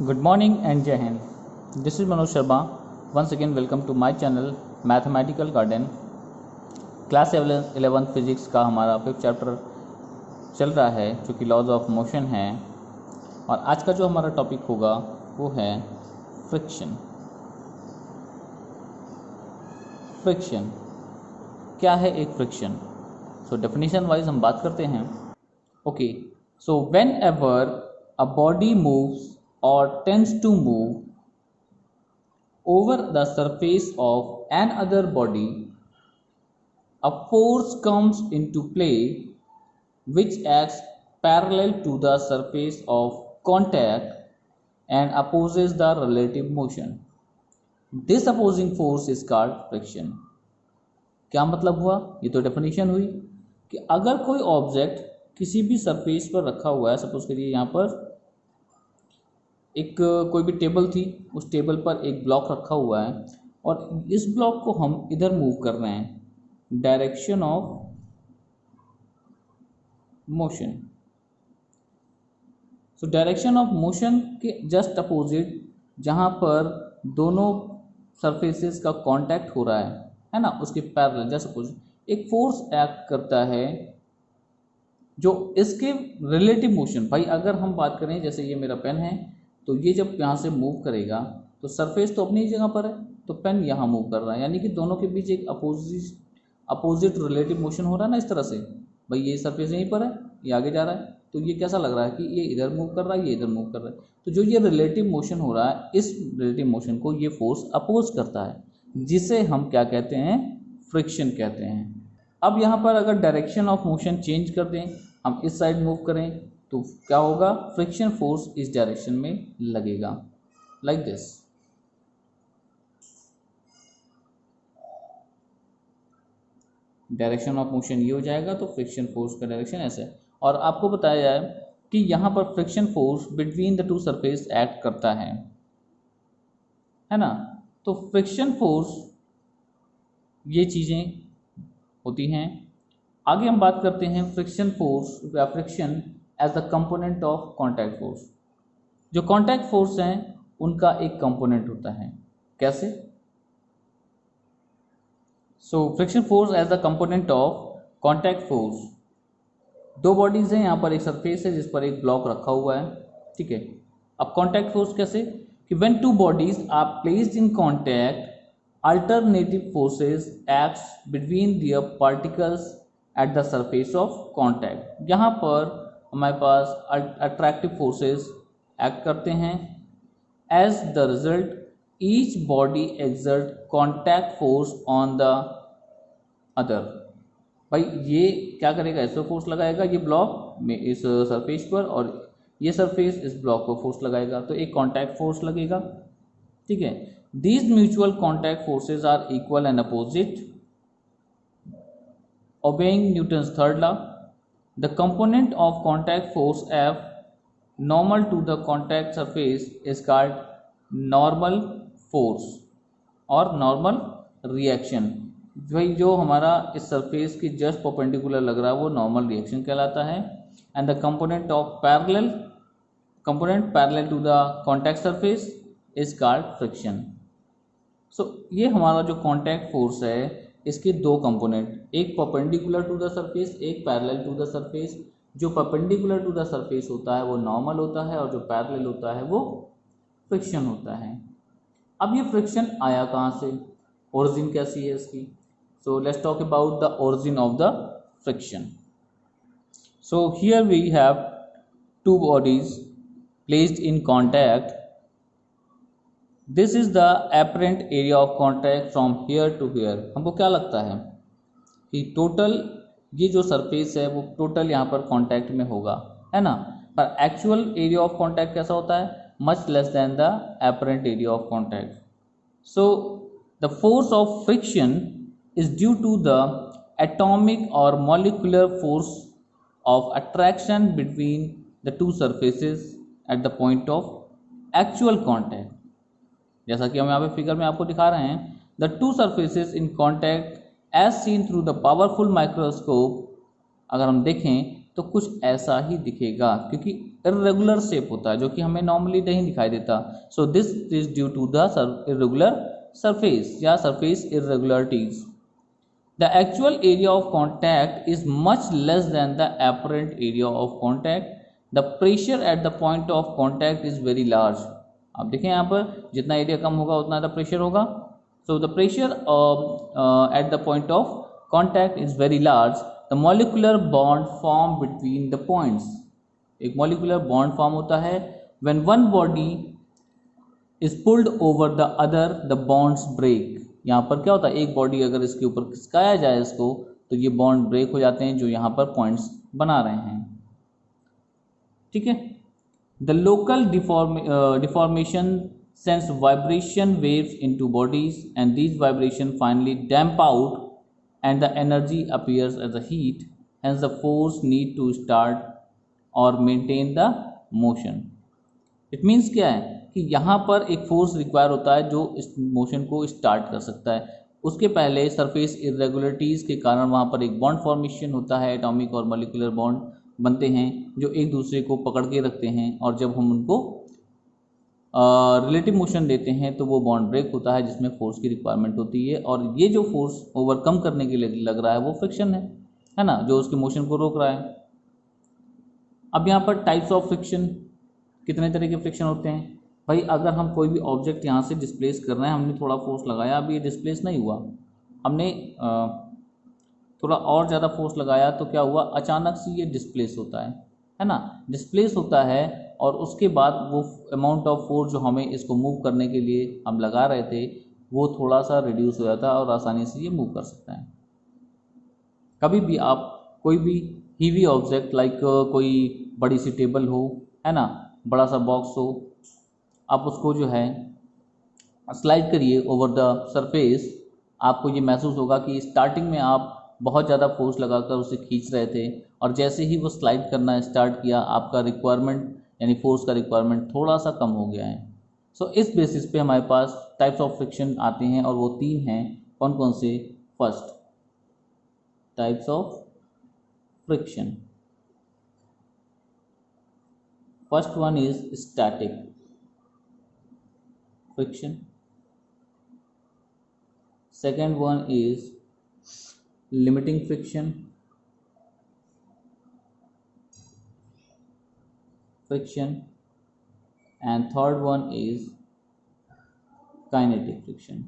Good morning and Jai Hind. This is Manoj Sharma. Once again, welcome to my channel Mathematical Garden. Class 11 physics का हमारा 5th chapter चल रहा है जो कि लॉज ऑफ मोशन है, और आज का जो हमारा टॉपिक होगा वो है फ्रिक्शन। फ्रिक्शन क्या है? एक फ्रिक्शन। सो डेफिनेशन वाइज हम बात करते हैं। Okay, so when ever a body moves or tends to move over the surface of another body, a force comes into play which acts parallel to the surface of contact and opposes the relative motion. This opposing force is called friction. क्या मतलब हुआ? ये तो definition हुई कि अगर कोई object किसी भी सरफेस पर रखा हुआ है, सपोज करिए यहाँ पर एक कोई भी टेबल थी, उस टेबल पर एक ब्लॉक रखा हुआ है और इस ब्लॉक को हम इधर मूव कर रहे हैं, direction of motion. So direction of motion के जस्ट अपोजिट जहाँ पर दोनों सरफेसेस का कांटेक्ट हो रहा है ना, उसके पैरेलल जस्ट अपोजिट एक फोर्स एक्ट करता है जो इसके रिलेटिव मोशन। भाई अगर हम बात करें, जैसे ये मेरा पेन है, तो ये जब यहाँ से मूव करेगा तो सरफेस तो अपनी ही जगह पर है, तो पेन यहाँ मूव कर रहा है, यानी कि दोनों के बीच एक अपोजिट रिलेटिव मोशन हो रहा है ना, इस तरह से। भाई ये सरफेस यहीं पर है, ये आगे जा रहा है, तो ये कैसा लग रहा है कि ये इधर मूव कर रहा है, ये इधर मूव कर रहा है। तो जो ये रिलेटिव मोशन हो रहा है, इस रिलेटिव मोशन को ये फोर्स अपोज करता है, जिसे हम क्या कहते हैं? फ्रिक्शन कहते हैं। अब यहाँ पर अगर डायरेक्शन ऑफ मोशन चेंज कर दें, हम इस साइड मूव करें, तो क्या होगा? फ्रिक्शन फोर्स इस डायरेक्शन में लगेगा, like this. Direction of motion ये हो जाएगा, तो फ्रिक्शन फोर्स का डायरेक्शन ऐसे। और आपको बताया जाए कि यहाँ पर friction force between the to surface act करता है ना। तो फ्रिक्शन फोर्स ये चीज़ें होती हैं। आगे हम बात करते हैं फ्रिक्शन फोर्स या friction as the component of contact force. जो कॉन्टैक्ट फोर्स हैं उनका एक कंपोनेंट होता है। कैसे? So friction force as the component of contact force. दो बॉडीज हैं, यहाँ पर एक सरफेस है जिस पर एक ब्लॉक रखा हुआ है, ठीक है। अब कॉन्टैक्ट फोर्स कैसे? कि when two bodies are placed in contact, alternative forces acts between their particles at the surface of contact. यहाँ पर हमारे पास अट्रैक्टिव फोर्सेस एक्ट करते हैं। As the result each body exert contact force on the other. भाई ये क्या करेगा? ऐसा फोर्स लगाएगा ये ब्लॉक में इस सरफेस पर, और ये सरफेस इस ब्लॉक पर फोर्स लगाएगा, तो एक कॉन्टैक्ट फोर्स लगेगा, ठीक है। These mutual contact forces are equal and opposite, obeying Newton's third law. The component of contact force F normal to the contact surface is called normal force और normal reaction। भाई जो हमारा इस surface की just perpendicular लग रहा है वो नॉर्मल रिएक्शन कहलाता है। And the component parallel to the contact surface is called friction. So ये हमारा जो कॉन्टैक्ट फोर्स है, इसके दो कंपोनेंट, एक परपेंडिकुलर टू द सरफेस, एक पैरेलल टू द सरफेस। जो परपेंडिकुलर टू द सरफेस होता है वो नॉर्मल होता है, और जो पैरेलल होता है वो फ्रिक्शन होता है। अब ये फ्रिक्शन आया कहाँ से? ओरिजिन कैसी है इसकी? So let's talk about the origin of the friction. So here we have two bodies placed in contact. This is the apparent area of contact from here to here. हमको क्या लगता है कि टोटल ये जो सरफेस है वो total यहाँ पर कॉन्टैक्ट में होगा, है ना। पर एक्चुअल एरिया ऑफ कॉन्टैक्ट कैसा होता है? Much less than the apparent area of contact. So the force of friction is due to the atomic और molecular force of attraction between the two surfaces at the point of actual contact. जैसा कि हम यहाँ पे figure में आपको दिखा रहे हैं, the two surfaces in contact as seen through the powerful microscope. अगर हम देखें तो कुछ ऐसा ही दिखेगा, क्योंकि इरेगुलर शेप होता है जो कि हमें नॉर्मली नहीं दिखाई देता. So this is due to the irregular surface या surface irregularities. The actual area of contact is much less than the apparent area of contact. The pressure at the point of contact is very large. आप देखें यहाँ पर जितना area कम होगा उतना ज़्यादा pressure होगा. So the pressure at the point of contact is very large. The molecular bond formed between the points. एक molecular bond form होता है. When one body is pulled over the other, the bonds break. यहाँ पर क्या होता है, एक body अगर इसके ऊपर खिसकाया जाए इसको तो ये बॉन्ड ब्रेक हो जाते हैं जो यहाँ पर पॉइंट्स बना रहे हैं. ठीक है. The local deformation sends vibration waves into bodies and these vibration finally damp out and the energy appears as a heat. Hence the force need to start और maintain the motion. It means क्या है कि यहाँ पर एक force require होता है जो इस मोशन को स्टार्ट कर सकता है. उसके पहले सरफेस इरेगुलरिटीज़ के कारण वहाँ पर एक बॉन्ड फॉर्मेशन होता है. एटॉमिक और मॉलिक्यूलर बॉन्ड बनते हैं जो एक दूसरे को पकड़ के रखते हैं, और जब हम उनको रिलेटिव मोशन देते हैं तो वो बॉन्ड ब्रेक होता है जिसमें फोर्स की रिक्वायरमेंट होती है. और ये जो फोर्स ओवरकम करने के लिए लग रहा है वो फ्रिक्शन है ना, जो उसके मोशन को रोक रहा है. अब यहाँ पर टाइप्स ऑफ फ्रिक्शन, कितने तरह के फ्रिक्शन होते हैं भाई. अगर हम कोई भी ऑब्जेक्ट यहाँ से डिस्प्लेस कर रहे हैं, हमने थोड़ा फोर्स लगाया, अभी ये डिस्प्लेस नहीं हुआ, हमने थोड़ा और ज़्यादा फोर्स लगाया तो क्या हुआ, अचानक से ये डिस्प्लेस होता है ना. डिस्प्लेस होता है और उसके बाद वो अमाउंट ऑफ फोर्स जो हमें इसको मूव करने के लिए हम लगा रहे थे वो थोड़ा सा रिड्यूस हो जाता है और आसानी से ये मूव कर सकता है. कभी भी आप कोई भी हीवी ऑब्जेक्ट लाइक कोई बड़ी सी टेबल हो, है ना, बड़ा सा बॉक्स हो, आप उसको जो है स्लाइड करिए ओवर द सरफेस, आपको ये महसूस होगा कि स्टार्टिंग में आप बहुत ज़्यादा फोर्स लगाकर उसे खींच रहे थे और जैसे ही वो स्लाइड करना स्टार्ट किया आपका रिक्वायरमेंट यानी फोर्स का रिक्वायरमेंट थोड़ा सा कम हो गया है. सो इस बेसिस पे हमारे पास टाइप्स ऑफ फ्रिक्शन आते हैं और वो 3 हैं. कौन कौन से? First, types of friction. First one is static friction. Second one is limiting friction. And third one is kinetic friction.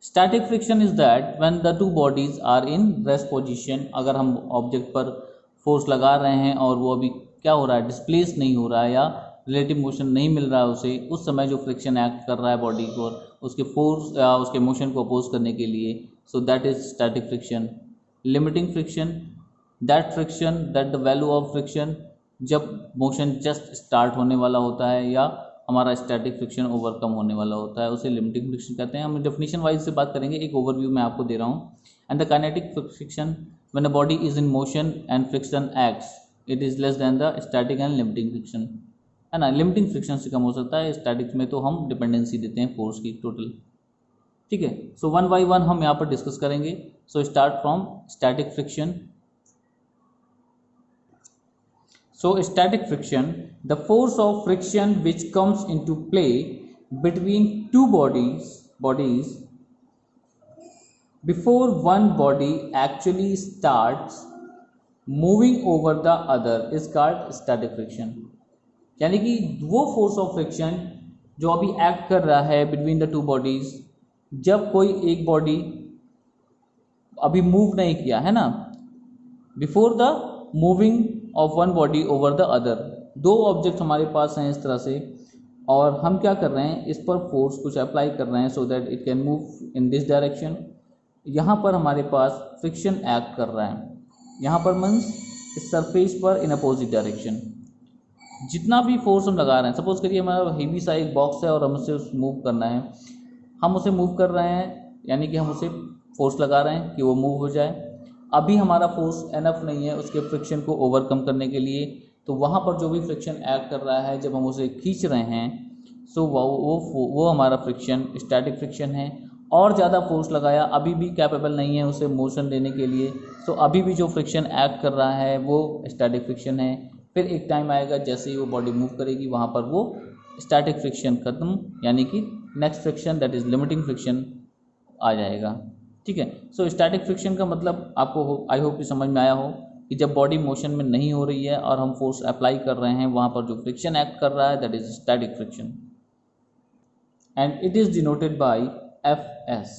Static friction is that when the two bodies are in rest position. अगर हम object पर force लगा रहे हैं और वो अभी क्या हो रहा है, डिस्प्लेस नहीं हो रहा है या रिलेटिव मोशन नहीं मिल रहा है उसे, उस समय जो फ्रिक्शन एक्ट कर रहा है बॉडी को उसके फोर्स या उसके मोशन को अपोज करने के लिए. So that is static friction. Limiting friction, that friction that the value of friction जब मोशन जस्ट स्टार्ट होने वाला होता है या हमारा स्टैटिक फ्रिक्शन ओवरकम होने वाला होता है, उसे लिमिटिंग फ्रिक्शन कहते हैं. हम डेफिनेशन वाइज से बात करेंगे, एक ओवरव्यू मैं आपको दे रहा हूँ. And the kinetic friction when a body is in motion and friction acts, it is less than the static and limiting friction, है ना. लिमिटिंग फ्रिक्शन से कम हो सकता है, स्टैटिक में तो हम डिपेंडेंसी देते हैं फोर्स की टोटल. ठीक है. सो वन बाई वन हम यहाँ पर डिस्कस करेंगे. So start from static friction. So static friction, the force of friction which comes into play between two bodies before one body actually starts moving over the other is called static friction. यानी कि वो force of friction जो अभी act कर रहा है between the two bodies, जब कोई एक बॉडी अभी मूव नहीं किया है ना, before the moving of one body over the other. दो ऑब्जेक्ट हमारे पास हैं इस तरह से और हम क्या कर रहे हैं, इस पर फोर्स कुछ अप्लाई कर रहे हैं so that it can move in this direction. यहाँ पर हमारे पास फ्रिक्शन एक्ट कर रहा है. यहाँ पर मीन्स इस सरफेस पर इन अपोजिट डायरेक्शन. जितना भी फोर्स हम लगा रहे हैं, सपोज करिए हमारा हेवी सा एक बॉक्स है और हम उसे मूव करना है, हम उसे मूव कर रहे हैं यानी कि हम उसे फोर्स लगा रहे हैं कि वो मूव हो जाए. अभी हमारा फोर्स एनफ नहीं है उसके फ्रिक्शन को ओवरकम करने के लिए, तो वहाँ पर जो भी फ्रिक्शन एक्ट कर रहा है जब हम उसे खींच रहे हैं, सो वो हमारा फ्रिक्शन स्टैटिक फ्रिक्शन है. और ज़्यादा फोर्स लगाया, अभी भी कैपेबल नहीं है उसे मोशन देने के लिए, तो अभी भी जो फ्रिक्शन एक्ट कर रहा है वो स्टैटिक फ्रिक्शन है। फिर एक टाइम आएगा जैसे ही वो बॉडी मूव करेगी वहाँ पर वो स्टैटिक फ्रिक्शन खत्म, यानी कि next friction that is limiting friction आ जाएगा। ठीक है, सो स्टैटिक फ्रिक्शन का मतलब आपको आई होप कि समझ में आया हो कि जब बॉडी मोशन में नहीं हो रही है और हम फोर्स अप्लाई कर रहे हैं, वहाँ पर जो फ्रिक्शन एक्ट कर रहा है that is static friction, and it is denoted by Fs।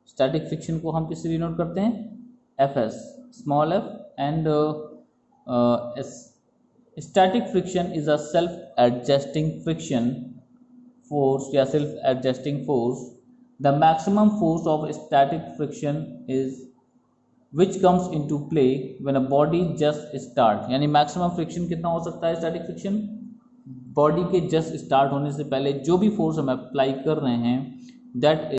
Static friction को हम किससे डिनोट करते हैं? Fs, small f, and s। Static friction is a self adjusting friction force या self adjusting force. The maximum force of static friction is which comes into play when a body just start, यानी maximum friction कितना हो सकता है static friction? Body के just start होने से पहले जो भी फोर्स हम अप्लाई कर रहे हैं दैट